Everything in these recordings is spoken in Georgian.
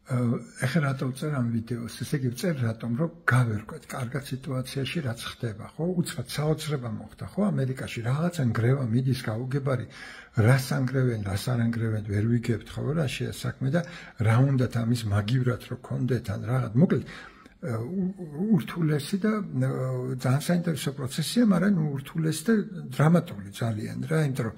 ეხლა რატომ წერ ამ ვიდეოს? ესე იგი წერ რატომ რომ გავერკვეთ კარგად სიტუაციაში რაც ხდება, ხო? უცბად საოცრება მოხდა, ხო? ამერიკაში რაღაცა ნგრევა მიდის გაუგებარი, რას ანგრევენ, რას არ ანგრევენ, ვერ ვიგებთ, ხო? რაშია საქმე და რა უნდათ ამის მაგივრად რო კონდეთ ან რაღაც. მოკლედ ურთულესი და ძალიან საინტერესო პროცესია, მაგრამ ურთულესი და დრამატული ძალიან რა, იმიტომ რომ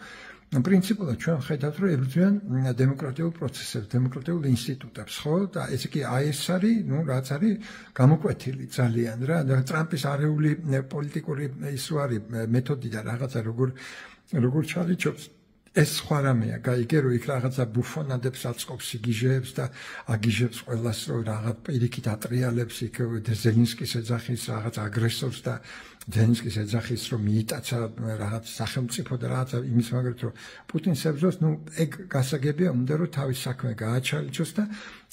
პრინციპულად ჩვენ ხედავთ, რომ ებრძვიან დემოკრატიულ პროცესებს, დემოკრატიულ ინსტიტუტებს, ხო? და ეს კი ეს არის, რაც არის გამოკვეთილი ძალიან რა. ტრამპის არეული პოლიტიკური ის არის მეთოდი და რაღაცა როგორ ჩარიჩობს. ეს სხვა რამეა, გაიგე, რომ იქ რაღაცა ბუფონადებს აწყობს, იგიჟეებს და აგიჟებს ყველას, რომ რაღაც პირიქით ატრიალებს იქ ზელინსკის ეძახის რაღაც აგრესორს და ზელინსკის ეძახის, რომ მიიტაცა რაღაც სახელმწიფო და რაღაცა იმის მაგალითად, რომ პუტინს ებრძოს, ეგ გასაგებია, უნდა რომ თავის საქმე გააჩალიჩოს და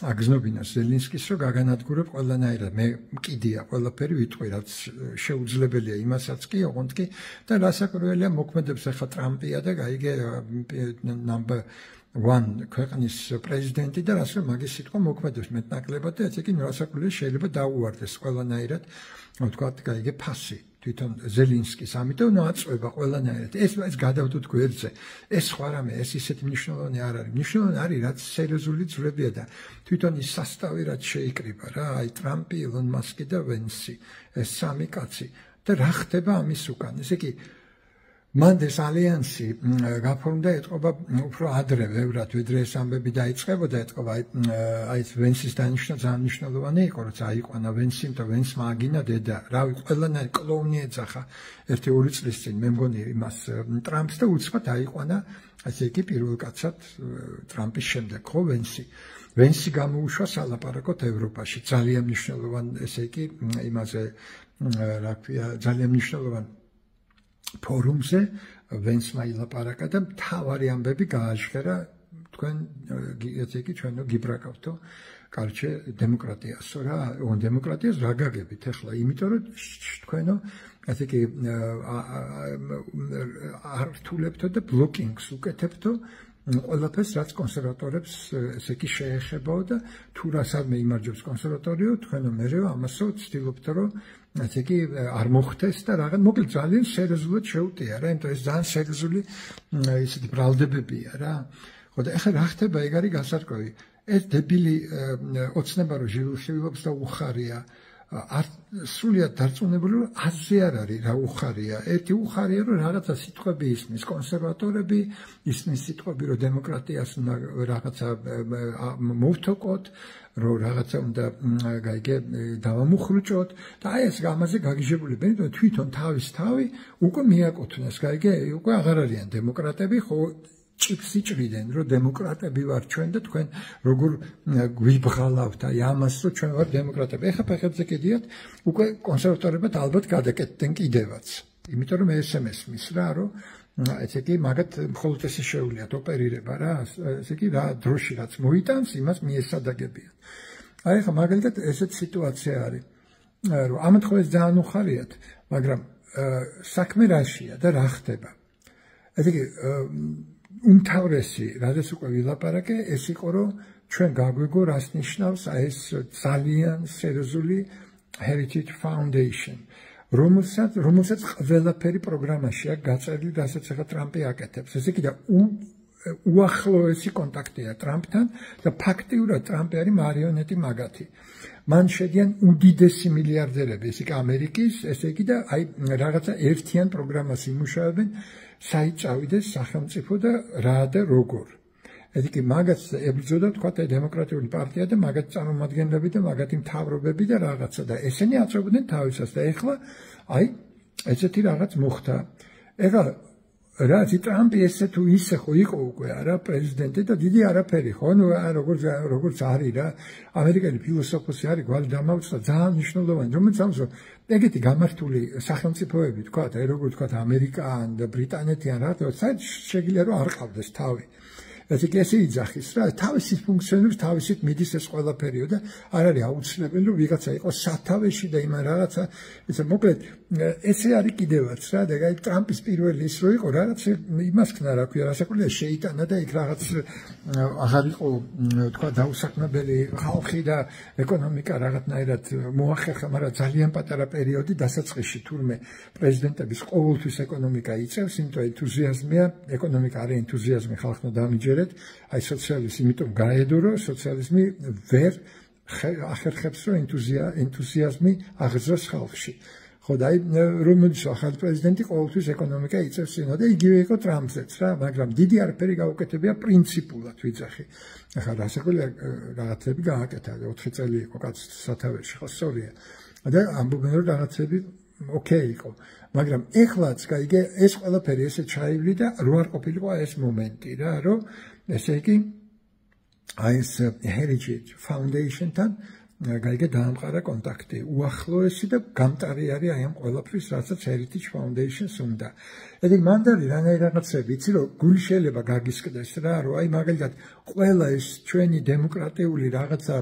აგზნობინოს ზელინსკის, რომ გაგანადგურებ ყველანაირად. მე მკიდია ყველაფერი ვიტყვი, რაც შეუძლებელია იმასაც კი, ოღონდ კი და რასაკვირველია მოქმედებს ახლა ტრამპია და გაიგე number 1 ქვეყნის პრეზიდენტი და რას რომ მაგის სიტყვა მოქმედებს მეტნაკლებად და ესე იგი რასაკვირველია შეიძლება დაუვარდეს ყველანაირად, ვთქვათ, გაიგე ფასი. თვითონ ზელინსკის, ამიტომ აწვება ყველანაირად. ეს გადავდოთ გვერდზე. ეს სხვა რამე, ეს ისეთი მნიშვნელოვანი არ არის. მნიშვნელოვანი არის, რაც სერიოზული ძვრებია და თვითონ ის სასტავი რაც შეიკრიბა რა, აი ტრამპი, ილონ მასკი და ვენსი, ეს სამი კაცი. და რა ხდება ამის უკან? ესე იგი მან ეს ალიანსი გაფორმდა, ეტყობა უფრო ადრე ბევრად, ვიდრე ეს ამბები დაიწყებოდა, ეტყობა აი ვენსის დანიშნა ძალიან მნიშვნელოვანი იყო, როცა აიყვანა ვენსი, და ვენსმა აგინა დედა. რავი, ყველანაირ კლოუნი ეძახა 1-2 წლის წინ, მე მგონი იმას ტრამპს და უცბად აიყვანა, ასე იგი პირველ კაცად ტრამპის შემდეგ, ხო ვენსი. ვენსი გამოუშვა სალაპარაკოდ ევროპაში, ძალიან მნიშვნელოვან, ესე იგი იმაზე, რა ქვია, ძალიან მნიშვნელოვან ფორუმზე ვენსმა ilaparaqa და მთავარი ამბები გააჟღერა თქვენ ესე იგი ჩვენო გიბრაკავთო კარჩე დემოკრატიასო რა დემოკრატიას რა გაგებით ახლა იმიტომ რომ თქვენო ესე იგი ართულებთო და ბლოკინგს უკეთებთო ყველაფერს რაც კონსერვატორებს ესე იგი შეეხებაო და თუ რასაც მეიმარჯვებს კონსერვატორიო თქვენო მერე ამასო ცდილობთ რომ ასე იგი არ მოხდეს და რაღაც მოკლედ ძალიან სერიოზულად შეუტია რა იმიტომ ეს ძალიან სერიოზული ისეთი ბრალდებებია რა ხო და ეხლა რა ხდება ეგ არის გასარკვევი ეს დებილი ოცნება რომ ჟივილშევობს და უხარია არ სრულიად დარწმუნებული რომ აზრი არ არის რა უხარია ერთი უხარია რომ რაღაცა სიტყვები ისმის კონსერვატორები ისმის სიტყვები რომ დემოკრატიას უნდა რაღაცა მოვთოკოთ რომ რაღაცა უნდა გაიგე დავამუხრუჭოთ და აი ეს ამაზე გაგიჟებულებენ რომ თვითონ თავის თავი უკვე მიაკუთვნეს გაიგე უკვე აღარ არიან დემოკრატები ხო ჭიფსი ჭრიდან რომ დემოკრატები ვარ ჩვენ და თქვენ როგორ გვიბღალავთ აი ამას რომ ჩვენ ვარ დემოკრატები ეხლა ფეხებზე კიდიათ უკვე კონსერვატორებად ალბათ გადაკეთდნენ კიდევაც იმიტომ რომ SMS მის რა რომ ესე იგი მაგათ მხოლოდ ესე შეუძლიათ ოპერირება რა ესე იგი რა დროში რაც მოიტანს იმას მიესადაგებიან აი ეხლა მაგალითად ესეთ სიტუაცია არის რომ ამ თხოვეს ძალიან უხარიათ მაგრამ საქმე რაშია და რა ხდება ესე იგი უმთავრესი, რადგან უკვე ვილაპარაკე, ეს იყო რომ ჩვენ გაგვეგო რას ნიშნავს ეს ძალიან სერიოზული Heritage Foundation, რომელსაც ყველაფერი პროგრამაშია გაწერილი, რასაც ახლა ტრამპი აკეთებს. ესე იგი და უახლოესი კონტაქტია ტრამპთან და ფაქტიურად ტრამპი არის მარიონეტი მაგათი. მან შედიან უდიდესი მილიარდერები, ესე იგი ამერიკის, ესე იგი და აი რაღაცა ერთიან პროგრამას იმუშავებენ საიწავიდეს სახელმწიფო და რა და როგორ. ესე იგი მაგაც ებრძოდა თქვა დემოკრატიული პარტია და მაგათ წარმომადგენლები და მაგათი მთავრობები და რაღაცა და ესენი აწვევდნენ თავისას და ეხლა აი ესეთი რაღაც მოხდა. ეხლა რა ტრამპი ესე თუ ისე ხო იყო უკვე არა პრეზიდენტი და დიდი არაფერი ხო ნუ როგორც არის რა ამერიკელი ფილოსოფოსი არის გვარი დამავწდა ძალიან მნიშვნელოვანი რომელიც ამბობს რომ ეგეთი გამართული სახელმწიფოები თქვა და როგორ თქვა ამერიკა ან ბრიტანეთი ან რა თქმა უნდა შეიძლება რომ არ ყავდეს თავი ესე იგი ესე იძახის რა თავისით ფუნქციონირებს თავისით მიდის ეს ყველაფერიო და არ არის აუცილებელი რომ ვიღაცა იყოს სათავეში და იმან რაღაცა ესე მოკლედ ესე არის კიდევაც რა და ტრამპის პირველი ის რო იყო რაღაც იმას ქნა რა ქვია რასაკვირველია შეიტანა და იქ რაღაც აღარ იყო თქვა დაუსაქმებელი ხალხი და ეკონომიკა რაღაცნაირად მოახერხა მაგრამ ძალიან პატარა პერიოდი დასაწყისში თურმე პრეზიდენტების ყოველთვის ეკონომიკა იწევს იმიტომ ენთუზიაზმია ეკონომიკა არის ენთუზიაზმი ხალხმა დამიჯერეთ აი სოციალიზმი იმიტომ გაედო რომ სოციალიზმი ვერ ახერხებს რომ ენთუზიაზმი აღზროს ხალხში ხო და აი რომელიც ახალი პრეზიდენტი ყოველთვის ეკონომიკა იწევს წინა და იგივე იყო ტრამპზეც რა მაგრამ დიდი არაფერი გაუკეთებია პრინციპულად ვიძახი ახლა რასაკვირველია რაღაცები გააკეთა 4 წელი იყო კაც სათავეში ხო სწორია და ამბობენ რომ რაღაცები ოკეი იყო მაგრამ ეხლაც გაიგე ეს ყველაფერი ესე ჩაივლი და რო არ ყოფილიყო ეს მომენტი რა რომ ესე იგი აი ეს Heritage Foundation-თან გაიგე დაამყარა კონტაქტი უახლოესი და გამტარი არის აი ამ ყველაფრის რასაც Heritage Foundation-ს უნდა ესე იგი მან დარი რაღაცები იცი რომ გული შეიძლება გაგისკდეს რა რომ აი მაგალითად ყველა ეს ჩვენი დემოკრატიული რაღაცა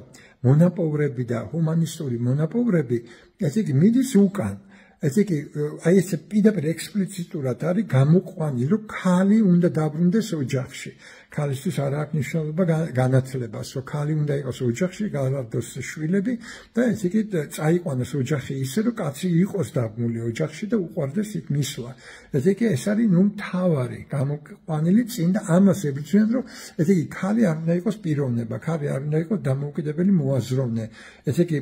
მონაპოვრები და ჰუმანისტური მონაპოვრები ესე იგი მიდის უკან ესე იგი აი ეს პირდაპირ ექსპლიციტურად არის გამოყვანილი რომ ქალი უნდა დაბრუნდეს ოჯახში ქალისთვის არ აქვს მნიშვნელობა განათლებას რომ ქალი უნდა იყოს ოჯახში გავარდოს შვილები და ესე იგი წაიყვანოს ოჯახი ისე რომ კაცი იყოს დაბრუნული ოჯახში და უყვარდეს იქ მისვლა ესე იგი ეს არის ნუ მთავარი გამოყვანილი წინ და ამას ებრძვიან რომ ესე იგი ქალი არ უნდა იყოს პიროვნება ქალი არ უნდა იყოს დამოუკიდებელი მოაზროვნე ესე იგი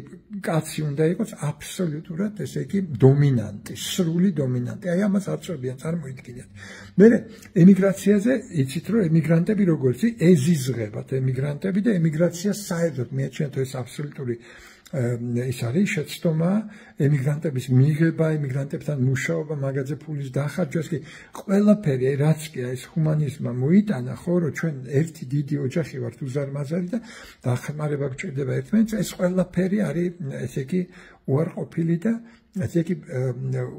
კაცი უნდა იყოს აბსოლუტურად ესე იგი დომინანტი სრული დომინანტი აი ამას აწვევიან წარმოიდგინეთ მე ემიგრაციაზე იცით რომ ემიგრანტები როგორც ეზიზღებათ ემიგრანტები და ემიგრაცია საერთოდ მეჩვენთ ეს აბსოლუტური ის არის შეცდომა ემიგრანტების მიღება ემიგრანტებთან მუშაობა მაგაზე ფულის დახარჯვა ეს კი ყველაფერი რაც კი ეს ჰუმანიზმმა მოიტანა ხო რომ ჩვენ ერთი დიდი ოჯახი ვართ უზარმაზარი და დახმარება გჭირდება ერთმანეთს ეს ყველაფერი არის ესე იგი უარყოფილი და ესე იგი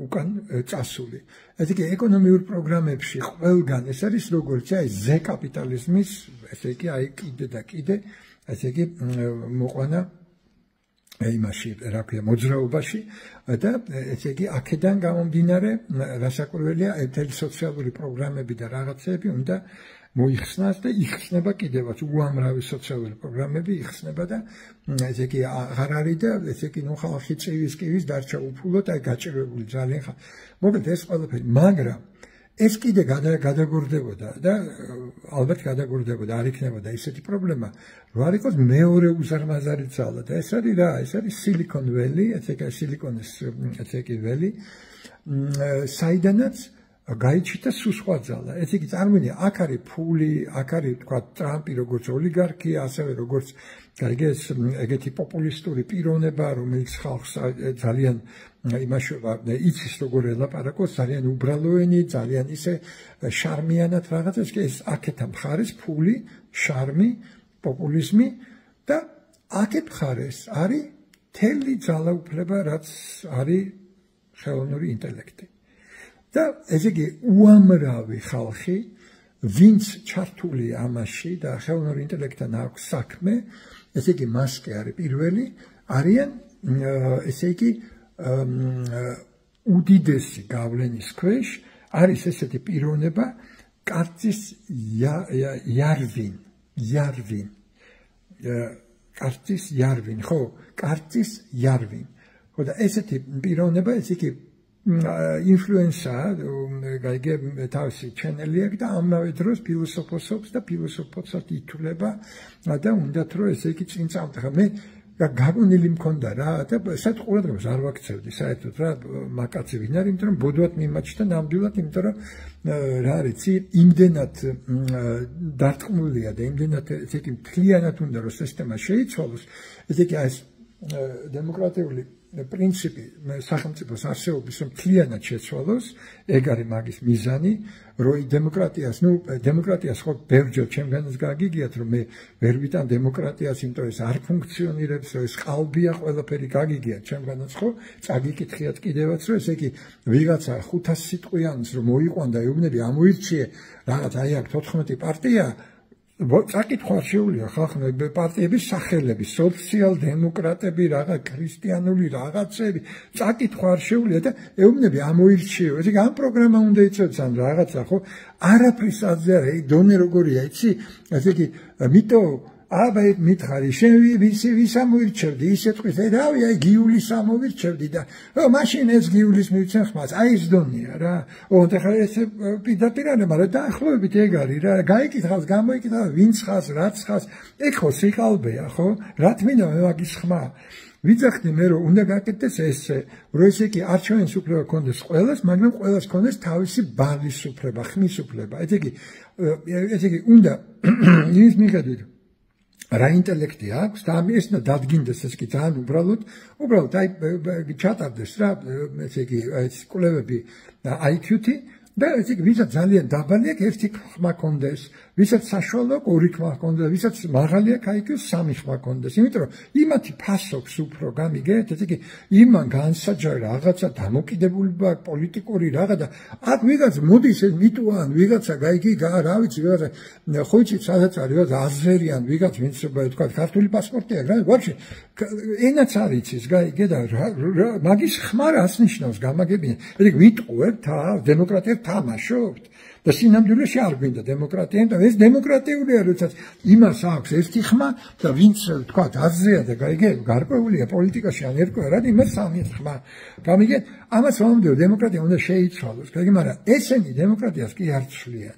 უკან წასული ესე იგი ეკონომიურ პროგრამებში ყველგან ეს არის როგორც აი ზე კაპიტალიზმის ესე იგი აი კიდე და კიდე ესე იგი მოყვანა იმაში რა ქვია მოძრაობაში და ესე იგი აქედან გამომდინარე რასაკვირველია მთელი სოციალური პროგრამები და რაღაცები უნდა მოიხსნას და იხსნება კიდევაც უამრავი სოციალური პროგრამები იხსნება და ესე იგი აღარ არის და ესე იგი ნუ ხალხი წივის დარჩა უფულოდ აი გაჭირვებული ძალიან მოკლედ ეს ყველაფერი მაგრამ ეს კიდე გადაგორდებოდა და ალბათ გადაგორდებოდა არ იქნებოდა ისეთი პრობლემა რომ არ იყოს მეორე უზარმაზარი ძალა და ეს არის რა ეს არის Silicon Valley ესე იგი სილიკონის ესე იგი ველი საიდანაც გაიჩიტა სხვა ძალა ესე იგი წარმოიდგინე აქ არის ფული აქ არის თქვა ტრამპი როგორც ოლიგარქია ასევე როგორც გაიგე ეს ეგეთი პოპულისტური პიროვნება რომელიც ხალხს ძალიან იმაშობა იცის როგორ ელაპარაკოს ძალიან უბრალოენი ძალიან ისე შარმიანად რაღაც ეს აქეთა მხარეს ფული შარმი პოპულიზმი და აქეთ მხარეს არის თელი ძალაუფლება რაც არის ხელოვნური ინტელექტი და ესე იგი უამრავი ხალხი ვინც ჩართულია ამაში და ხელოვნური ინტელექტთან აქვს საქმე ესე იგი მასკი არის პირველი არიან ესე იგი უდიდესი გავლენის ქვეშ არის ესეთი პიროვნება კარწის იარვინ ხო კარწის იარვინ ხო და ესეთი პიროვნება ესე იგი ინფლუენსა გაიგე თავისი ჩენელი აქვს და ამავე დროს ფილოსოფოსობს და ფილოსოფოსად ითვლება და უნდათ რომ ესე იგი წინ წამდგა მე გაგონილი მქონდა რა და საერთოდ ყურადღებას არ ვაქცევდი საერთოდ რა მაკაცი ვინ არის იმიტომ რომ ბოდვად მიმაჩნდა ნამდვილად იმიტომ რომ რა არის იმდენად დარტყმულია და იმდენად ესე იგი მთლიანად უნდა რომ სისტემა შეიცვალოს ესე იგი ეს დემოკრატიული პრინციპი სახელმწიფოს არსებობის რომ მთლიანად შეცვალოს ეგ არის მაგის მიზანი რომ დემოკრატიას ხო ბევრჯერ ჩემგანაც გაგიგიათ რომ მე ვერ ვიტან დემოკრატიას იმიტომ ეს არ ფუნქციონირებს რომ ეს ყალბია ყველაფერი გაგიგიათ ჩემგანაც ხო წაგიკითხიათ კიდევაც რომ ესე იგი ვიღაცა 500 სიტყვიანს რომ მოიყვანდა ეუბნები ამოირჩიე რაღაც აი აქ 14 პარტია საკითხვა შეუულია ხალხმა პარტიების სახელები, სოციალ-დემოკრატები, რაღაც ქრისტიანული რაღაცები, საკითხვა შეუულია და ეუბნები ამოირჩიო. ესე იგი ამ პროგრამა უნდა იწევს ან რაღაცა, ხო? არაფრის აზრი არა, დონე როგორია, იცი? ესე იგი, მიტო აბა მითხარი, შენ ვის ამოირჩევდი, ისე თქვის, რავი, აი გიულის ამოვირჩევდი და მაშინ ეს გიულის მივცენ ხმას, აი ეს დონეა რა. ხა ეს პირდაპირ არა, მაგრამ დაახლოებით ეგ არის რა. გაიკითხავს, გამოიკითხავს, ვინც ხას, რაც ხას, ეგ ხო სიყალბეა, ხო? რა თმინდა მე მაგის ხმა. ვიძახდი მე რომ უნდა გაკეთდეს ესე, რომ ესე იგი არჩევნის უფლება ქონდეს ყველას, მაგრამ ყველას ქონდეს თავისი ბალის უფლება, ხმის უფლება. ესე იგი უნდა ის მიხედვით რა ინტელექტი აქვს და ეს უნდა დადგინდეს ეს კი ძალიან უბრალოდ აი ჩატარდეს რა ესე იგი კვლევები IQ-თი და ესე იგი ვისაც ძალიან დაბალი აქვს ერთი ხმა კონდეს, ვისაც საშუალო ორი ხმა კონდეს, ვისაც მაღალი აქვს IQ სამი ხმა კონდეს. იმიტომ რომ იმათი ფასობს უფრო გამიგეთ, ესე იგი იმან განსაჯა რაღაცა დამოკიდებულება პოლიტიკური რაღაც და აქ ვიღაც მოდის ეს მიტუან ვიღაცა გაიგი რა ვიცი ვიღაცა ხოჭი სადაც არის ვიღაცა აზერიან ვიღაც ვინც თქვა ქართული პასპორტი აქვს რა ვაფშე ენაც არ იცის გაიგე და მაგის ხმა რას ნიშნავს გამაგებიან. ესე იგი ვიტყუებთ დემოკრატია თამაშობთ და სინამდვილეში არ გვინდა დემოკრატია, და ეს დემოკრატიულია, როდესაც იმას აქვს ერთი ხმა და ვინც თქვა აზრია და გაიგე გარკვეულია პოლიტიკაში ან ერკვეა რა იმას სამი ხმა. გამიგეთ, ამას ვამბობ, დემოკრატია უნდა შეიცვალოს, გაიგე, მაგრამ ესენი დემოკრატიას კი არ ცვლიან.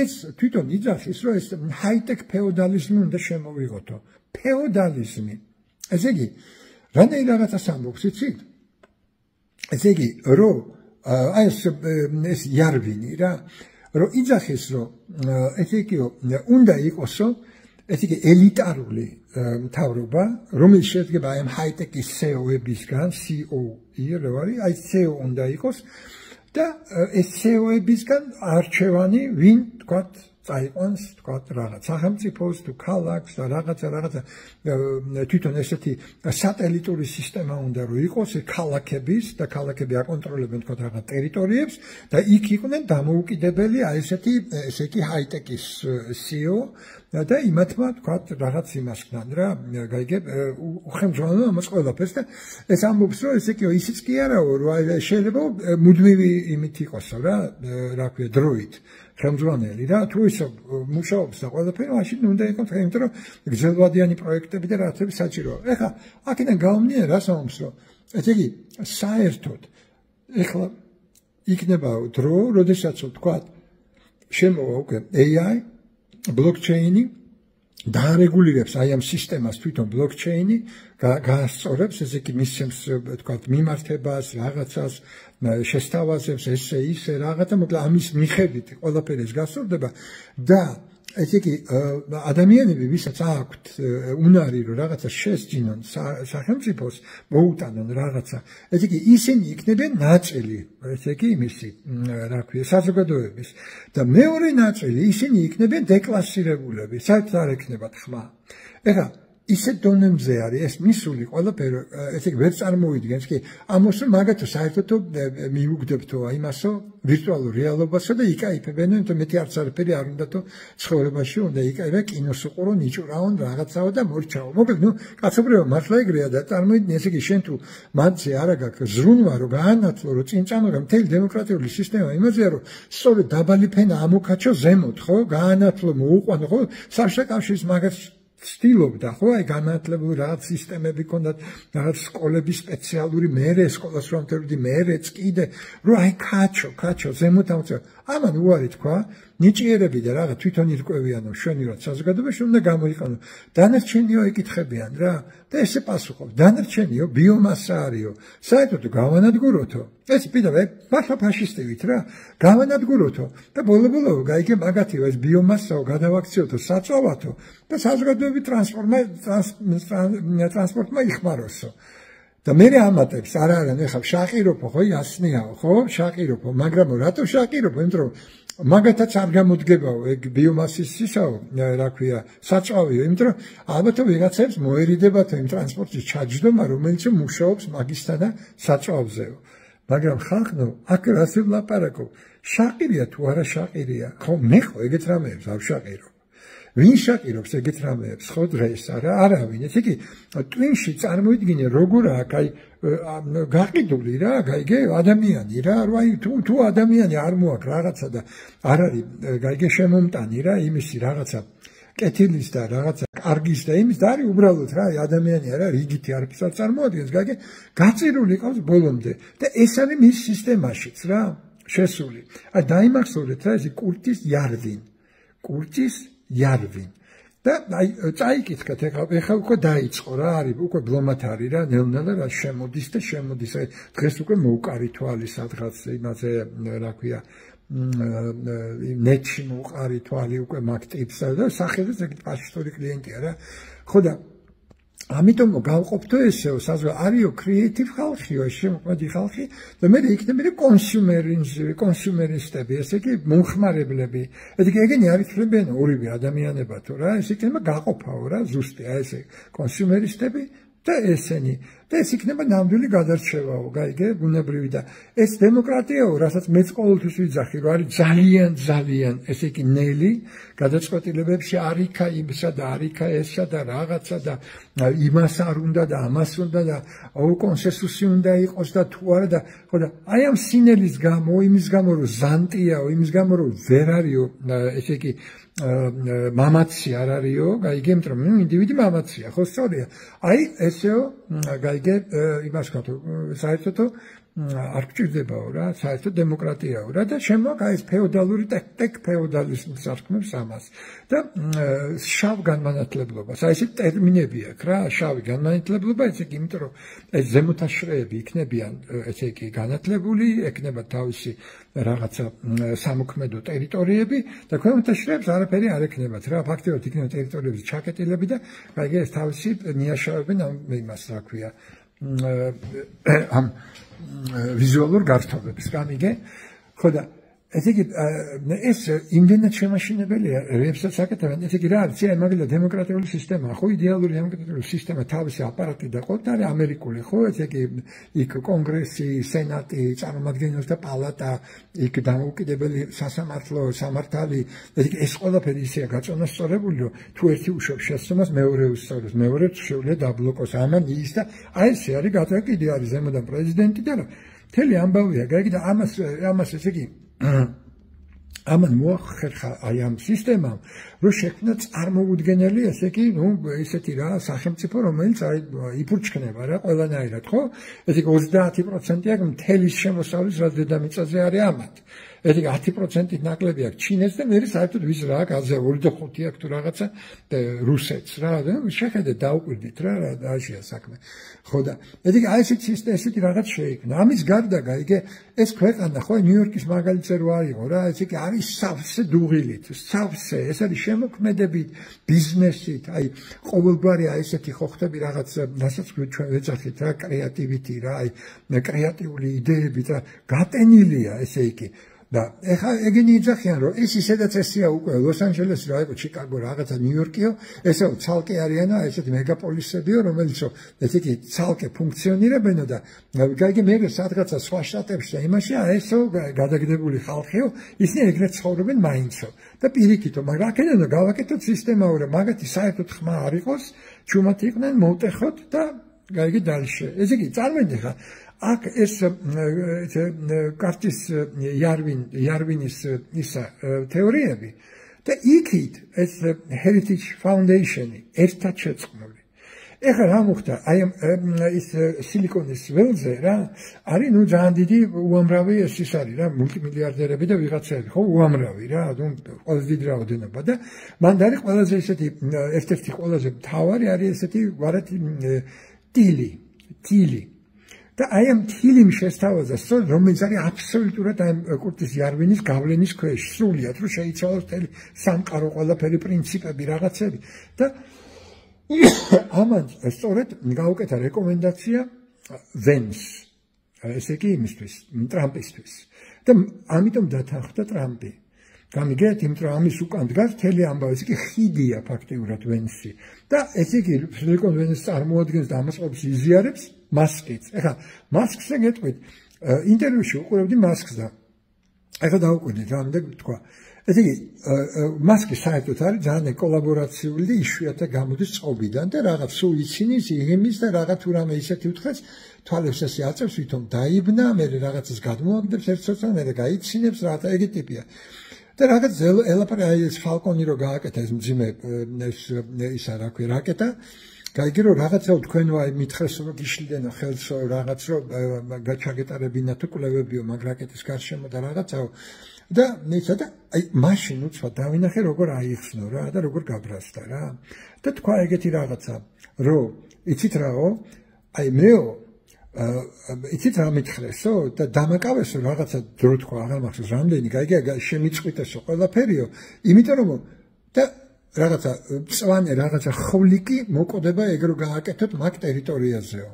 ეს თვითონ იძახის, რომ ეს ჰაი-ტექ ფეოდალიზმი უნდა შემოვიღოთო. ფეოდალიზმი. ესე იგი, რამდენი რაღაცას ამბობს, იცით? ესე იგი, რომ აი ეს იარვინი რა, რომ იძახის, რომ ესე იგი, უნდა იყოსო, ესე იგი, ელიტარული მთავრობა, რომელიც შედგება აი ამ ჰაი-ტექის CEO-ებისგან, CEO-ი რა არის, აი CEO უნდა იყოს და ეს CEO-ებისგან არჩევანი ვინ თქვათ წაიყვანს თქვათ რაღაც სახელმწიფოს თუ ქალაქს და რაღაცა თვითონ ესეთი სატელიტური სისტემა უნდა რომ იყოს ქალაქების და ქალაქები აკონტროლებენ თქვათ რაღაც ტერიტორიებს და იქ იყვნენ დამოუკიდებელი აი ესეთი ესე იგი ჰაი-ტექის CEO და იმათმა თქვათ რაღაც იმას ხდან რა გაიგე უხელმძღვანელო ამას ყველაფერს და ეს ამბობს რომ ესე იგი ისიც კი არაო რომ შეიძლება მუდმივი იმით იყოსო რა ქვია დროით ხელმძღვანელი რა თუ ისო მუშაობს და ყველაფერი მაშინ უნდა იყოს იმიტომ რომ გრძელვადიანი პროექტები და რაღაცები საჭიროა. ეხლა აქედან გამომდინარე რას ამბობს რომ ესე იგი საერთოდ ეხლა იქნება დრო როდესაც თქვათ შემოვა უკვე AI blockchain-ი დაარეგულირებს აი ამ სისტემას თვითონ blockchain-ი გაასწორებს ესე იგი მისცემს თქვათ მიმართებას რაღაცას შესთავაზებს ესე ისე რაღაცა მოკლედ ამის მიხედვით ყველაფერი ეს გასწორდება და ესე იგი ადამიანები ვისაც აქვთ უნარი რომ რაღაცა შესძინონ სახელმწიფოს მოუტანონ რაღაცა ესე იგი ისინი იქნებიან ნაწილი ესე იგი იმისი რა ქვია საზოგადოების და მეორე ნაწილი ისინი იქნებიან დეკლასირებულები საერთოდ არ ექნებათ ხმა. ეხლა ისეთ დონემზე არის ეს მისული ყველაფერი ესე იგი ვერ წარმოვიდგენს კი ამას მაგათო საერთოდ მიუგდებთო იმასო ვირტუალურ რეალობასო და იკაიფებენ თუ მეტი არც არაფერი არ უნდათო ცხოვრებაში უნდა იკაიფე კინოს უყურო ნიჭურავონ რაღაცაო და მორჩაო მოკლედ ნუ კაცობრიობა მართლა ეგრეა და წარმოიდგინე ესე იგი შენ თუ მათზე არა გაქვს ზრუნვა რომ გაანათლო რომ წინ წამოდგა მთელი დემოკრატიული სისტემა იმაზეა რომ სწორედ დაბალი ფენა ამოქაჩო ზემოთ ხო გაანათლო მოუყვანო ხო საბჭოთა კავშირის მაგას ცდილობდა ხო აი განათლებული რაღაც სისტემები ქონდათ რაღაც სკოლების სპეციალური მერე სკოლას რომ თერდი მერეც კიდე რომ აი კაჩო ზემოთ ამოწევ ამან უარი თქვა ნიჭიერები და რაღაც თვითონ ირკვევიანო შვენივრად საზოგადოებაში უნდა გამოიყენო დანარჩენიო ეკითხებიან რა და ესე პასუხობს დანარჩენიო ბიომასა არისო საერთოდ გავანადგუროთო ეს პირდაპირ მართლა ფაშისტივით რა გავანადგუროთო და ბოლო გაიგე მაგათიო ეს ბიომასაო გადავაქციოთო საწვავათო და საზოგადოების ტრანსპორტმა იხმაროსო და მე ამატებს არა ეხლა შაყიროფო ხო იასნიაო ხო შაყიროფო მაგრამ რატო შაყიროფო იმიტომ რომ მაგათაც არ გამოდგებაო ეგ ბიომასის ისაო რა ქვია საწვავიო იმიტომ რომ ალბათ ვიღაცებს მოერიდებათ იმ ტრანსპორტის ჩაჯდომა რომელიც მუშაობს მაგისთან და საწვავზეო მაგრამ ხალხო აქ რას ვლაპარაკობ? შაყირია თუ არა შაყირია? ხო, მე ხო ეგეთ რამეებს არ ვშაყირო. ვინ შაყირობს ეგეთ რამეებს? ხო დღეს არავინ. ესე იგი ტვინში წარმოიდგინე როგორ აქ აი გაყიდული რა, გაიგე ადამიანი რა, აი თუ ადამიანი არ მოაქვს რაღაცა და არ არის გაიგე შემომტანი რა იმისი რაღაცა კეთილის და რაღაცა კარგის და იმის და არის უბრალოდ რა ადამიანი არა რიგითი არაფერს არ წარმოადგენს გაიგე გაწირული ყავს ბოლომდე და ეს არის მის სისტემაშიც რა შესული აი დაიმახსოვრეთ რა ეს კურტის იარვინ და აი წაიკითხეთ ეხლა უკვე დაიწყო რა არის უკვე ბლომად არის რა ნელ-ნელა რა შემოდის აი დღეს უკვე მოუყარი თვალი სადღაც იმაზე რა ქვია ნეტში მოუყარი თვალი უკვე მაგ ტიპსა და სახელიც ეგ პაშტორი კლიენტია რა ხო და ამიტომ გავყოფთო ესეო საზღვა არისო კრეატივ ხალხიო შემოქმედი ხალხი და მე იქნებოდა კონსიუმერისტები ესე იგი მომხმარებლები ეგენი არიცლებიან ორივე ადამიანება თუ რა ეს იქნება გაყოფაო რა ზუსტი აი ესე კონსიუმერისტები და ესენი და ეს იქნება ნამდვილი გადარჩევაო გაიგე ბუნებრივი და ეს დემოკრატიაო რასაც მეც ყოველთვის ვიძახი რომ არის ძალიან ესე იგი ნელი გადაწყვეტილებებში არიქა იმსა და არიქა ესა და რაღაცა და იმას არ უნდა და ამას უნდა და კონსენსუსი უნდა იყოს და თუ არა და ხო და აი ამ სინელის გამო იმის გამო რომ ზანტიაო იმის გამო რომ ვერ არისო ესე იგი მამაცი არ არისო გაიგე იმიტომ რომ ინდივიდი მამაცია ხო სწორია აი ესეო გაიგე იმას ვქო საერთოდ არ გჭირდებაო რა საერთოდ დემოკრატიაო რა და შემოაქვს აი ეს ფეოდალური ტექ ფეოდალიზმის არქმევს ამას და შავ განმანათლებლობას აი ეს ტერმინები აქვს რა შავი განმანათლებლობა ესე იგი იმიტომ რომ ეს ზემოთაშრეები იქნებიან ესე იგი განათლებული ექნება თავისი რაღაცა სამოქმედო ტერიტორიები და ქვემოთაშრეებს არაფერი არ ექნებათ რა ფაქტობრივად იქნება ტერიტორიების ჩაკეტილები და აი ეს თავისი მიაშავებენ ამ იმას რა ქვია ამ ვიზუალურ გართობებს გამიგე ხო და ესე იგი ეს იმდენად შემაშინებელია რებსაც აკეთებენ ესე იგი რა არის აი მაგალითად დემოკრატიული სისტემა ხო იდეალური დემოკრატიული სისტემა თავისი აპარატი და ყოთ არის ამერიკული ხო ესე იგი იქ კონგრესი სენატი წარმომადგენელთა პალატა იქ დამოუკიდებელი სასამართლო სამართალი ეს ყველაფერი ისეა გაწონასწორებული რომ თუ ერთი უშვებს შეცდომას მეორე უსწავლოს მეორეც შეუძლია დაბლოკოს ამან ის და აი ესე არის გადაკიდე არის ზემოდან პრეზიდენტი და რა მთელი ამბავია გაიგე და ამას ესე იგი ამან მოახერხა აი ამ სისტემამ რომ შექმნა წარმოუდგენელი ესე იგი ნუ ესეთი რა სახელმწიფო რომელიც აი იფურჩქნება რა ყველანაირად ხო ესე იგი 30% აქვს მთელი შემოსავლის რა დედამიწაზე არის ამათ ესე იგი 10% ნაკლები აქვს ჩინეთს და მე საერთოდ ვის რა აქვს 2.5 აქვს თუ რაღაცა რუსეთს რა და შეხედეთ დაუკვირდით რა დაშია საქმე ხო და ესე იგი აი ესეთი რაღაც შეიქმნა ამის გარდა გაიგე ეს ქვეყანა ხო ნიუ-იორკის მაგალითზე რო არისო რა ესე იგი არის სავსე დუღილით სავსე ეს არის შემოქმედებით ბიზნესით აი ყოველგვარი აი ესეთი ხო ხტები რაღაც რასაც ჩვენ ვეძახით რა კრეატივიტი რა აი კრეატიული იდეებით რა გატენილია ესე იგი და ეხა ეგენი იძახიან რომ ეს ისედაც ესია უკვე ლოს-ანჯელესი რა იყო ჩიკაგო რაღაცა ნიუ-იორკიო ესეო ცალკე არიანო ესეთი მეგაპოლისებიო რომელიც ესე იგი ცალკე ფუნქციონირებენო და გაიგე მე სადღაცა სხვა შტატებში და იმაში ესეო გადაგდებული ხალხიო ისინი ეგრეთ ცხოვრობენ მაინცო და პირიქითო მაგრამ აქედან გავაკეთოთ სისტემაო რომ მაგათი საერთოდ ხმა არ იყოს ჩუმად იყვნენ მოვტეხოთ და გაიგე დალშე ესე იგი წარმოიდგინე ხა აქ ეს კარტის იარვინის ისა თეორიები და იქით ეს Heritage Foundation-ი ერთად შეწყმული. ეხლა რა მოხდა? აი ის სილიკონის ველზე რა არის ნუ ძალიან დიდი უამრავი ეს ის არის რა მულტიმილიარდერები და ვიღაცები ხო უამრავი რა ნუ ყველაზე დიდი რაოდენობა და მან არის ყველაზე ესეთი ერთ-ერთი ყველაზე მთავარი არის ესეთი ვარათი ტილი და აი ამ თილიმ შესთავაზა სწორედ რომელიც არის აბსოლუტურად აი კურტის იარვინის გავლენის ქვეშ სრულიად რომ შეიცვალოს მთელი სამყარო ყველაფერი პრინციპები რაღაცები და ამან სწორედ გაუკეთა რეკომენდაცია ვენს ესე იგი იმისთვის ტრამპისთვის და ამიტომ დათანხმდა ტრამპი გამიგეთ იმიტომ რომ ამის უკან დგას მთელი ამბავი ესე იგი ხიდია ფაქტიურად ვენსი და ესე იგი სილიკონ ვენს წარმოადგენს და ამას ყოფს იზიარებს მასკიც ეხლა მასკზე გეტყვით ინტერვიუში უყურებდი მასკს და ეხლა დავუკვირდით რამდენი თქვა. ესე იგი, მასკი საერთოდ არის ძალიან კოლაბორაციული და იშვიათად გამოდის წყობიდან და რაღაც სულ იცინის, იღიმის და რაღაც თუ რამე ისეთი უთხრეს, თვალებს ესე აწევს, ვითომ დაიბნა, მე რაღაცას გადმოაგდებს ერთ-ერთს, მე გაიცინებს, რაღაცა ეგეთი ტიპია. და რაღაც ელაპარაკა ეს ფალკონი რო გააკეთა ეს მძიმე ისა რა ქვია რაკეტა გაიგე რომ რაღაცა თქვენო აი მითხრეს რომ გიშლდენო ხელს რაღაც რომ გაჩაგეტარებინა თუ კვლევებიო მაგ რაკეტის გარშემო და რაღაცაო და მეცა და აი მაშინ უცბად დავინახე როგორ აიხსნო რა და როგორ გაბრასდა რა და თქვა ეგეთი რაღაცა რომ იცით რაო აი მეო იცით რა მითხრესო და დამაკავესო რაღაცა დრო თქვა აღარ მახსოვს რამდენი გაიგე შემიწყვიტესო ყველაფერიო იმიტომ რომ და რაღაცა წვანე რაღაცა ხოვლიკი მოკოდება ეგრო გააკეთოთ მაგ ტერიტორიაზეო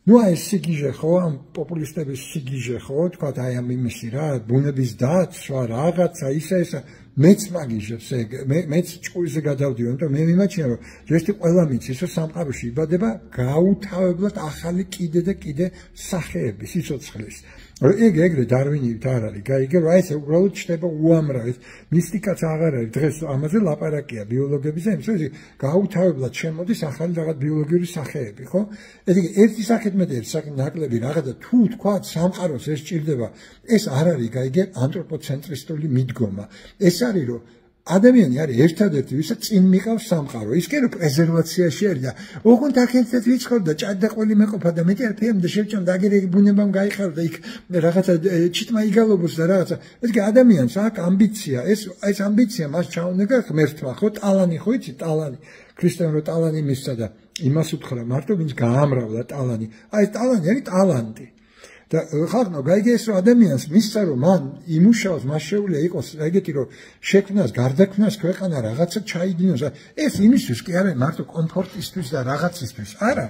ნუ აი სიგიჟე ხო ამ პოპულისტების სიგიჟე ხო თქვა აი ამ იმისი რა ბუნების დაცვა რაღაცა ისა მეც მაგიჟებს ეგ მეც ჭკუიზე გადავდიო იმიტომ მე მიმაჩნია რომ ჯერჯერობით ყველა მიცის რომ სამყაროში იბადება გაუთავებლად ახალი კიდე და კიდე სახეები სიცოცხლის ეგ ეგრე დარვინივით არ არის გაიგე რა ეს უბრალოდ ჩნდება უამრავი მისტიკაც აღარ არის დღეს ამაზე ლაპარაკია ბიოლოგებისა იმის რომ გაუთავებლად შემოდის ახალი რაღაც ბიოლოგიური სახეები ხო ესე იგი ერთი სახით მეტი ერთი სახით ნაკლები რაღაცა თუ თქვა სამყაროს ეს ჭირდება ეს არ არის გაიგე ანთროპოცენტრისტული მიდგომა ეს არის რომ ადამიანი არის ერთადერთი ვისაც წინ მიყავს სამყარო ის კი რომ პრეზერვაციაში არის და ოღონდ აქეთეთ ვიცხოვრდა ჭადაყველი მეყოფა და მეტი არ ფემდა შევჭამ და აგერ ბუნებამ გაიხარო და იქ რაღაცა ჩიტმა იგალობოს და რაღაცა ეს კი ადამიანს აქვს ამბიცია ეს ამბიცია მას ჩაუნება ღმერთმა ხო ტალანი ხო იცი ტალანი ქრისტე რო ტალანი მისცა და იმას უთხრა მარტო ვინც გაამრავლა ტალანი აი ტალანი არის ტალანტი და ხარნო გაიგე ეს რომ ადამიანს მისცა რომ მან იმუშაოს მას შეუძლია იყოს ეგეთი რომ შექმნას გარდაქმნას ქვეყანა რაღაცა ჩაიდინოს ეს იმისთვის კი არა მარტო კომფორტისთვის და რაღაცისთვის არა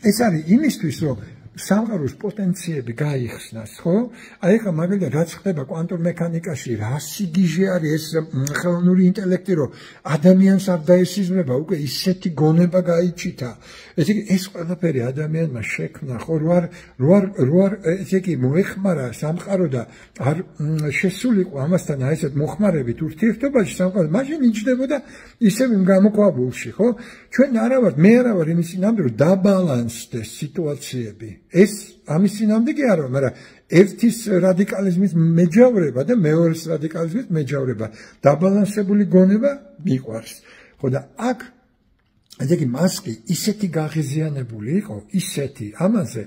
ეს არის იმისთვის რომ სამყაროს პოტენციები გაიხსნას ხო აი ხა მაგალითად რაც ხდება კვანტურ მექანიკაში რა სიგიჟე არის ეს ხელოვნური ინტელექტი რომ ადამიანს არ დაესიზმრება უკვე ისეთი გონება გაიჩითა ესე იგი ეს ყველაფერი ადამიანმა შექმნა ხო რო არ ესე იგი მოეხმარა სამყარო და არ შესულიყო ამასთან აი ესეთ მოხმარებით ურთიერთობაში სამყარო მაშინ იჭდებოდა ისევ იმ გამოქვაბულში ხო ჩვენ არა ვართ მე არა ვარ იმის წინამდე რომ დაბალანსდეს სიტუაციები ეს ამის წინამდე კი არა მაგრამ ერთის რადიკალიზმის მეჯავრება და მეორეს რადიკალიზმის მეჯავრება დაბალანსებული გონება მიყვარს ხო და აქ ესე იგი მასკი ისეთი გაღიზიანებული იყო ისეთი ამაზე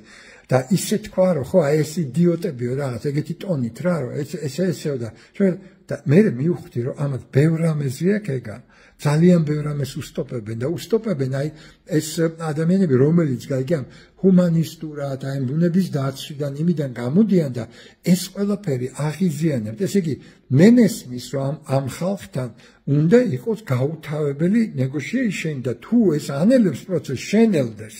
და ისე თქვა რომ ხო აი ეს იდიოტებიო რაღაც ეგეთი ტონით რა რომ ესეო და მე მივხვდი რომ ამათ ბევრ რამეზია კეგა ძალიან ბევრ რამეს უსტოპებენ და უსტოპებენ აი ეს ადამიანები რომელიც გაიგე ჰუმანისტურად აი ბუნების დაცვიდან იმიდან გამოდიან და ეს ყველაფერი აღიზიანებთ ესე იგი მე მესმის რომ ამ ხალხთან უნდა იყოს გაუთავებელი negotiation და თუ ეს ანელებს პროცესს შენელდეს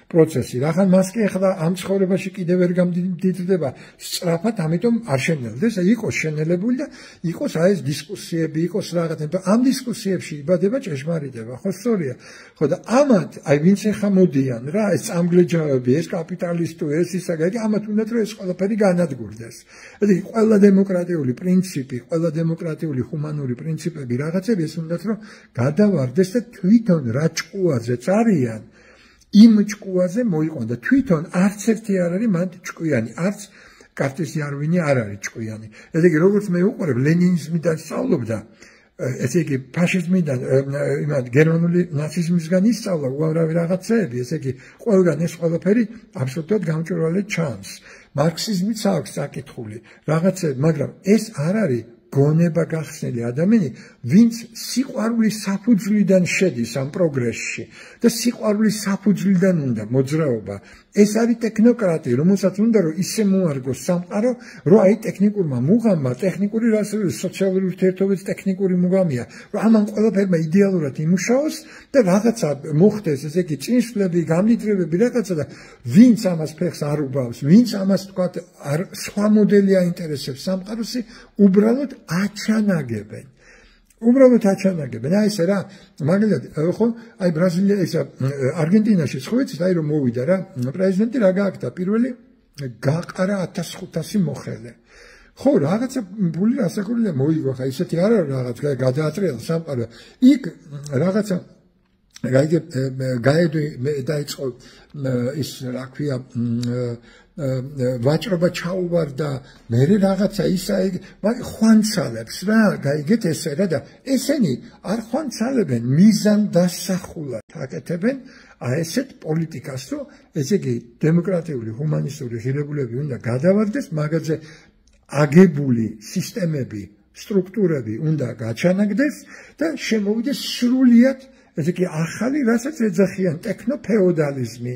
პროცესი რახან მასკი ახლა ამ ცხოვრებაში კიდევ ვერ გამდიდრდება სწრაფად ამიტომ არ შენელდეს იყოს შენელებული და იყოს აი ეს დისკუსიები იყოს რაღაცა ამ დისკუსიებში იბადება ჭეშმარიტება ხო სწორია ხო და ამათ აი ვინც ახლა მოდიან რა ეს წამგლეჯავები ეს კაპიტალისტური ეს ისა გაიგე ამათ უნდათ რომ ეს ყველაფერი განადგურდეს ესე იგი ყველა დემოკრატიული პრინციპი ყველა დემოკრატიული ჰუმანური პრინციპები რაღაცები ეს უნდათ რომ გადავარდეს და თვითონ რა ჭკუაზეც არიან იმ ჭკუაზე მოიყვან და თვითონ არც ერთი არ არის მანდ ჭკვიანი არც კარტეზი არვინი არ არის ჭკვიანი ესე იგი როგორც მე უყურებ ლენინიზმიდან სწავლობდა ესე იგი ფაშიზმიდან იმად გერმანული ნაციზმისგან ისწავლა უამრავი რაღაცეები ესე იგი ყველგან ეს ყველაფერი აბსოლუტურად გამჭვირვალე ჩანს მარქსიზმიც აქვს საკითხული რაღაცეები მაგრამ ეს არ არის გონება გახსნილი ადამიანი ვინც სიყვარულის საფუძვლიდან შედის ამ პროგრესში და სიყვარულის საფუძვლიდან უნდა მოძრაობა ეს არის ტექნოკრატია რომელსაც უნდა რომ ისე მოარგოს სამყარო რომ აი ტექნიკურმა მუღამმა ტექნიკური სოციალური ურთიერთობების ტექნიკური მუღამია რომ ამან ყველაფერმა იდეალურად იმუშაოს და რაღაცა მოხდეს ესე იგი წინსვლები გამდიდრებები რაღაცა და ვინც ამას ფეხს არ უბავს ვინც ამას თქვა არ სხვა მოდელი აინტერესებს სამყაროსი უბრალოდ აჩანაგებენ უბრალოდ აჩანაგებენ აი ესე რა მაგალითად ხო აი ბრაზილია ესა არგენტინაში ხო იცით აი რომ მოვიდა რა პრეზიდენტი რა გააკეთა პირველი გაყარა 1500 მოხელე. ხო, რაღაცა ფული რასაკურია მოიგო, ხა ისეთი არ არის რაღაც გადაატრიალა სამყარო. იქ რაღაცა გაედო დაიწყო ის რა ქვია ვაჭრობა ჩაუვარდა, მე რაღაცა ისა მაგრამ ხვანცალებს რა, გაიგეთ ესე რა და ესენი არ ხვანცალებენ, მიზან დასახულად აკეთებენ ესეთ პოლიტიკას, რომ ესე იგი დემოკრატიული, ჰუმანისტური ღირებულები უნდა გადავარდეს, მაგაზე აგებული სისტემები, სტრუქტურები უნდა გაჩანაგდეს და შემოვიდეს სრულიად ესე იგი ახალი, რასაც ეძახიან ტექნოფეოდალიზმი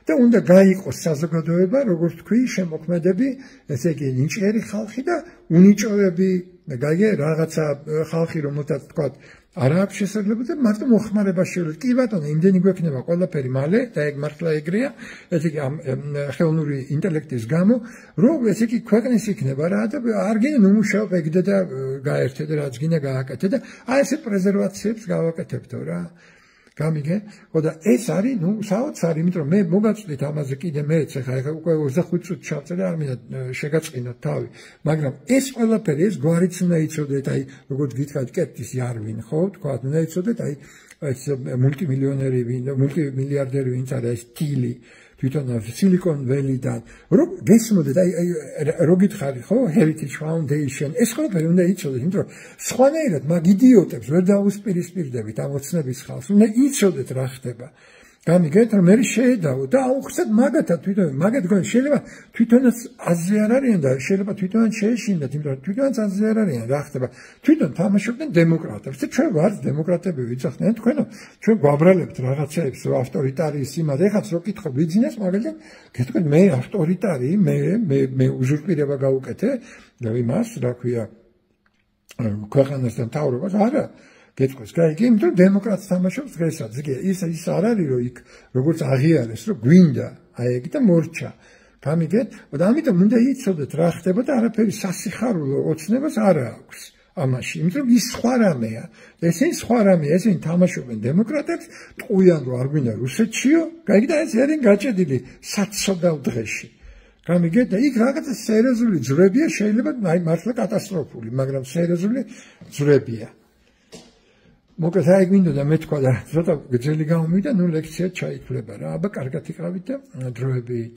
და უნდა გაიყოს საზოგადოება, როგორც თქვი, შემოქმედები, ესე იგი ნიჭიერი ხალხი და უნიჭოები, გაიგე, რაღაცა ხალხი, რომელთაც თქვა არ აქვს შესაძლებლობა და მარტო მოხმარება შეიძლება. კი ბატონო, იმდენი გვექნება ყველაფერი მალე და ეგ მართლა ეგრეა, ესე იგი ამ ხელოვნური ინტელექტის გამო, რომ ესე იგი ქვეყნის იქნება რა და არ გინდა ნუმუშაობ ეგდე და გაერთე და რაც გინდა გააკეთე და აი ესე პრეზერვაციებს გავაკეთებდო რა. გამიგე? ხო და ეს არის, საოცარი, იმიტომ რომ მე მოგაწვდით ამაზე კიდე მეც, ხა უკვე 25 წუთი ჩავწერე, არ მინდა შეგაწყინოთ თავი, მაგრამ ეს ყველაფერი, ეს გვარიც უნდა იცოდეთ, აი, როგორც გითხრათ, კეპტის იარვინ, ხო, თქვა, უნდა იცოდეთ, აი, ეს მულტიმილიონერი, მულტიმილიარდერი ვინც არის, ეს თილი, თვითონ Silicon Valley-დან, რომ გესმოდეთ, აი, რო გითხარი, ხო, Heritage Foundation, ეს ყველაფერი უნდა იცოდეთ, იმიტომ რომ სხვანაირად მაგ იდიოტებს ვერ დაუსპირისპირდებით ამ ოცნების ხალხს, უნდა იცოდეთ რა ხდება. გამიგეთ, რომ მე შეედაო და აუხსნათ მაგათად თვითონ, მაგათ გონი შეიძლება თვითონაც აზრი არ არიან და შეიძლება თვითონაც შეეშინდათ, იმიტომ რომ თვითონაც აზრი არ არიან რა ხდება. თვითონ თამაშობდნენ დემოკრატებს და ჩვენ ვართ დემოკრატები, ვიცახდნენ თქვენო, ჩვენ გვაბრალებთ რაღაცებს, ავტორიტარიის იმად, ეხაც რო კითხო ბიზნეს, მაგალითად, გეტყვით მე ავტორიტარი, მე უზურპირება გავუკეთე და იმას, რა ქვია, ქვეყანასთან თავრობას, არა გეტყვის, გაიგე, იმიტომ რომ დემოკრატს თამაშობს დღესაც, ის არ არის, რომ იქ როგორც აღიარეს, რომ გვინდა, აი ეგ და მორჩა. გამიგეთ? და ამიტომ უნდა იცოდეთ რა ხდება და არაფერი სასიხარულო ოცნებას არ აქვს ამაში, იმიტომ რომ ის სხვა რამეა. ესენი სხვა რამეა, ესენი თამაშობენ დემოკრატებს, ტყუიან რომ არ გვინდა რუსეთშიო, გაიგე და ეს არიან გაჭედილი საცოდავ დღეში. გამიგეთ და იქ რაღაცა სერიოზული ძვრებია, შეიძლება აი მართლა კატასტროფული, მაგრამ სერიოზული ძვრებია. მოკლედ აი გვინდოდა მე თქვა და ცოტა გრძელი გამომივიდა, ნუ ლექცია ჩაითვლება რა. აბა კარგად იყავით და დროებით.